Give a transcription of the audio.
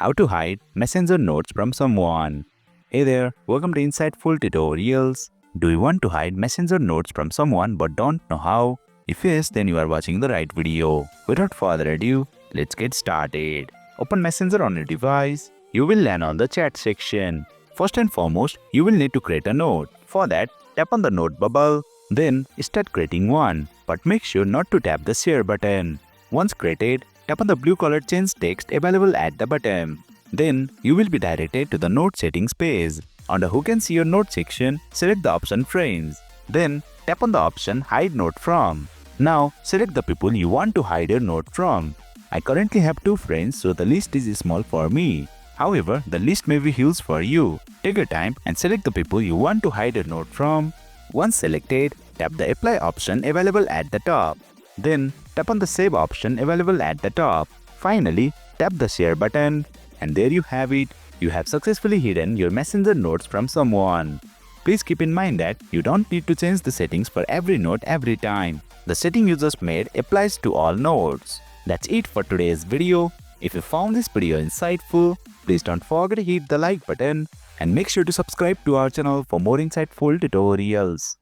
How to hide messenger notes from someone. Hey there, welcome to Insightful Tutorials. Do you want to hide messenger notes from someone but don't know how? If yes, then you are watching the right video. Without further ado, let's get started. Open Messenger on your device. You will land on the chat section. First and foremost, you will need to create a note. For that, tap on the note bubble. Then start creating one. But make sure not to tap the share button. Once created, tap on the blue colored change text available at the bottom. Then, you will be directed to the note settings page. On the Who Can See Your Note section, select the option Friends. Then, tap on the option Hide Note From. Now, select the people you want to hide your note from. I currently have 2 friends, so the list is small for me. However, the list may be huge for you. Take your time and select the people you want to hide your note from. Once selected, tap the Apply option available at the top. Then, tap on the Save option available at the top. Finally, tap the Share button. And there you have it. You have successfully hidden your messenger notes from someone. Please keep in mind that you don't need to change the settings for every note every time. The setting you just made applies to all notes. That's it for today's video. If you found this video insightful, please don't forget to hit the like button and make sure to subscribe to our channel for more insightful tutorials.